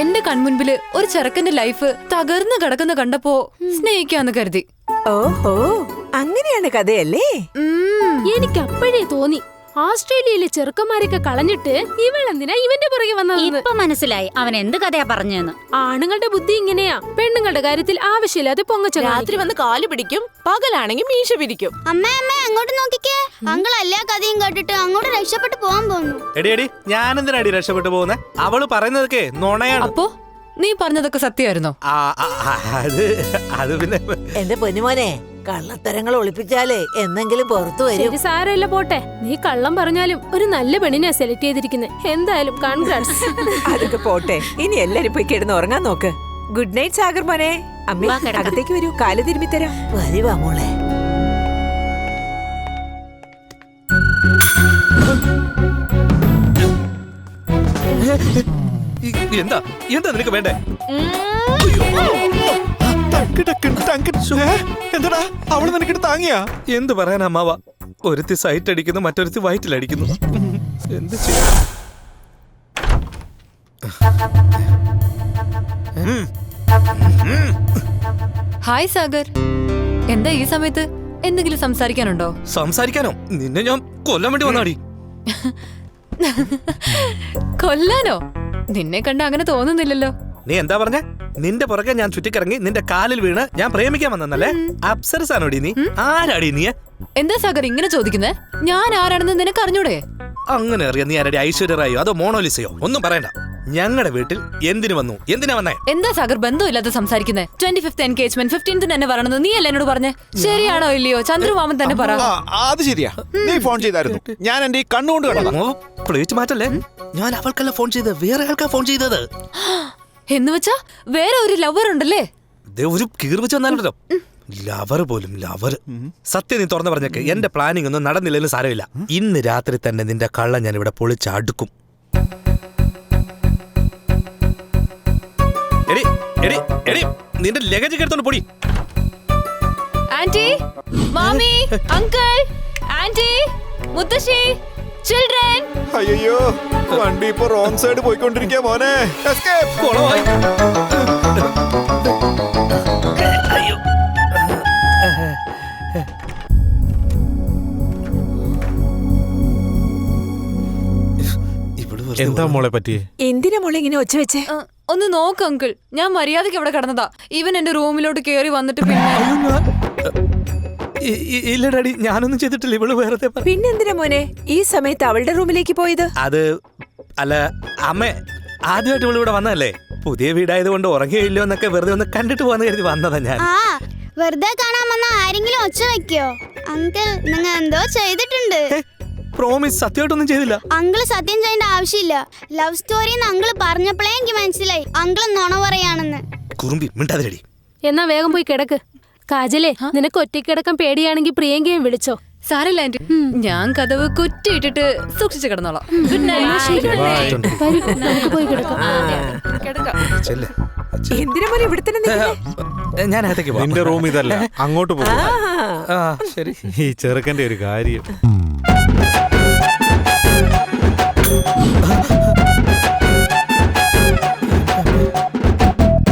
എന്റെ കൺമുൻപില് ഒരു ചെറുക്കന്റെ ലൈഫ് തകർന്നു കിടക്കുന്ന കണ്ടപ്പോ സ്നേഹിക്കാന്ന് കരുതി. ഓഹോ, അങ്ങനെയാണ് കഥയല്ലേ? എനിക്ക് അപ്പോഴേ തോന്നി ഓസ്ട്രേലിയയിലെ ചെറുക്കന്മാരൊക്കെ കളഞ്ഞിട്ട് ഇവളെന്തിനാ ഇവന്റെ പുറകെ വന്നത്. ഇപ്പൊ മനസ്സിലായി അവൻ എന്ത് കഥയാ പറഞ്ഞെന്ന്. ആണുങ്ങളുടെ ബുദ്ധി ഇങ്ങനെയാ. പെണ്ണുങ്ങളുടെ കാര്യത്തിൽ ആവശ്യമില്ലാതെ പൊങ്ങച്ച. രാത്രി വന്ന് കാല് പിടിക്കും, പകലാണെങ്കിൽ മീശ പിരിക്കും. അമ്മേ അങ്ങോട്ട് നോക്കിക്കേ. അങ്കിൾ എല്ലാ കഥയും കേട്ടിട്ട് അങ്ങോട്ട് രക്ഷപ്പെട്ടു പോവാൻ പോകുന്നു. എടി ഞാൻ എന്തിനാടി രക്ഷപ്പെട്ടു പോകുന്നത്? അവള് പറയുന്നതൊക്കെ നുണയാണ്. അപ്പോ നീ പറഞ്ഞതൊക്കെ സത്യമായിരുന്നോ? അത് പിന്നെ എന്റെ പൊന്നുമോനെ, കള്ളത്തരങ്ങൾ ഒളിപ്പിച്ചാലേ എന്നെങ്കിലും പുറത്തു വരും. ശരി, സാരമില്ല, പോട്ടെ. നീ കള്ളം പറഞ്ഞാലും ഒരു നല്ല പെണ്ണിനെ സെലക്ട് ചെയ്തിരിക്കുന്നത്. എന്തായാലും കൺഗ്രാറ്റ്സ്. അതൊക്കെ പോട്ടെ, ഇനി എല്ലാരും പോയി കിടന്ന് ഉറങ്ങാൻ നോക്ക്. ഗുഡ് നൈറ്റ് സാഗർ മോനെ. അമ്മ അകത്തേക്ക് വരൂ, കാല് തിരുമ്മി തരാം. വരുവാ മോളെ. എന്താ എന്താ നിനക്ക് വേണ്ടേ? എന്താടാ അവള് നിനക്കിട്ട് താങ്ങിയാ? എന്ത് പറയാൻ അമ്മാവ, ഒരുത്തി സൈറ്റ് അടിക്കുന്നു, മറ്റൊരുത്തി വയറ്റിലടിക്കുന്നു. എന്ത് ചെയ്യാ? ഹായ് സാഗർ, എന്താ ഈ സമയത്ത്? എന്തെങ്കിലും സംസാരിക്കാനുണ്ടോ? സംസാരിക്കാനോ? നിന്നെ ഞാൻ കൊല്ലാൻ വേണ്ടി വന്നാടി. കൊല്ലാനോ? നിന്നെ കണ്ട അങ്ങനെ തോന്നുന്നില്ലല്ലോ. നീ എന്താ പറഞ്ഞ? നിന്റെ പുറകെ ഞാൻ ചുറ്റിക്കിറങ്ങി നിന്റെ കാലിൽ വീണ് ഞാൻ പ്രേമിക്കാൻ വന്നല്ലേ? അപ്സരസാണോടി നീ? ആരാടി നീ? എന്താ സാഗർ ഇങ്ങനെ ചോദിക്കുന്നേ? ഞാൻ ആരാണെന്ന് നിനക്ക് അറിഞ്ഞൂടെ? അങ്ങനെ അറിയാം നീ ആരുടെ? ഐശ്വര്യറായോ അതോ മോണോലിസയോ? ഒന്നും പറയണ്ട. ഞങ്ങളുടെ വീട്ടിൽ എന്തിനു വന്നു? എന്തിനാ വന്നേ? എന്താ സാഗർ ബന്ധമില്ലാതെ സംസാരിക്കുന്നേ? 25th എൻഗേജ്മെന്റ് 15th തന്നെ പറയണത് നീ അല്ല എന്നോട് പറഞ്ഞേ. ശരിയാണോ ഇല്ലയോ? ചന്ദ്രമാമൻ തന്നെ പറ. അത് ശരിയാ, നീ ഫോൺ ചെയ്തായിരുന്നു. ഞാൻ എന്റെ ഈ കണ്ണുകൊണ്ട് കണ്ടതാ. പ്ലേറ്റ് മാറ്റല്ലേ? ഞാൻ അവൾക്കല്ല ഫോൺ ചെയ്തത്, വേറെ ആൾക്കാ ഫോൺ ചെയ്തത്. എന്ന് വെച്ചാ വേറെ ഒരു ലവർ ഉണ്ടല്ലേ? ഒരു കീർവച്ച് വന്നാലുണ്ടല്ലോ, ലവർ പോലും ലവർ. സത്യം നീ തുറന്നു പറഞ്ഞേക്ക്, എന്റെ പ്ലാനിങ് ഒന്നും നടന്നില്ലെന്ന് സാരമില്ല. ഇന്ന് രാത്രി തന്നെ നിന്റെ കള്ള ഞാൻ ഇവിടെ പൊളിച്ചടുക്കും. എടി എടി എടി നിന്റെ ലഗേജ് എടുത്തോണ്ട് പൊടി. ആന്റി, മാമി, അങ്കിൾ, ആന്റി, മുത്തശ്ശി, ചിൽഡ്രൻ. അയ്യോ, വണ്ടി ഇപ്പൊ റോങ് സൈഡ് പോയിക്കൊണ്ടിരിക്കാ മോനെ. എസ്കേപ്പ്. കൊളവായി. അയ്യോ. എന്താ മോളെ പറ്റിയേ? എന്തിനാ മോളെ ഇങ്ങനെ ഒച്ച വെച്ചേ? ഒന്ന് നോക്ക് അങ്കിൾ, ഞാൻ മര്യാദയ്ക്ക് അവിടെ കിടന്നതാ. ഇവൻ എന്റെ റൂമിലോട്ട് കേറി വന്നിട്ട് പിന്നെ ഇല്ല ഡാഡി, ഞാനൊന്നും ചെയ്തിട്ടില്ല. ഇവള് വേറെ. പിന്നെന്തിനാ മോനെ ഈ സമയത്ത് അവളുടെ റൂമിലേക്ക് പോയത്? അത് അല്ല അമ്മ, ആദ്യമായിട്ട് ഇവള് ഇവിടെ വന്നതല്ലേ, പുതിയ വീടായതുകൊണ്ട് ഉറങ്ങിയില്ലോ എന്നൊക്കെ വെറുതെ ഒന്ന് കണ്ടിട്ട് പോകാന്ന് കരുതി വന്നതാ ഞാൻ. വെറുതെ കാണാൻ വന്ന ആരെങ്കിലും ഒച്ച വെക്കോ? അങ്കിൾ നിങ്ങൾ എന്തോ ചെയ്തിട്ടുണ്ട്. പ്രോമിസ്, സത്യമായിട്ടൊന്നും ചെയ്തില്ല. അങ്കിള് സത്യം ചെയ്യേണ്ട ആവശ്യമില്ല. ലവ് സ്റ്റോറിന്ന് അങ്കിള് പറഞ്ഞപ്പോഴേ എനിക്ക് മനസ്സിലായി അങ്കിള് നുണ പറയാണെന്ന്. കുറുമ്പി മിണ്ടാതിരടി. എന്നാ വേഗം പോയി കിടക്ക്. കാജലേ, നിനക്ക് ഒറ്റയ്ക്ക് കിടക്കാൻ പേടിയാണെങ്കിൽ പ്രിയങ്കയും വിളിച്ചോ. സാരല്ല ആന്റി, ഞാൻ കതവ് കുറ്റിയിട്ടിട്ട് സൂക്ഷിച്ചു കിടന്നോളാം. Good night. നമുക്ക് പോയി കിടക്കാം. ചെല്ല്. എന്തിനാ മോനെ ഇവിടെ തന്നെ നിൽക്കുന്നെ? ഞാൻ അകത്തേക്ക് പോവാം. നിന്റെ റൂം ഇതല്ല, അങ്ങോട്ട് പോകും. ശരി. ഈ ചെറുക്കന്റെ ഒരു കാര്യം.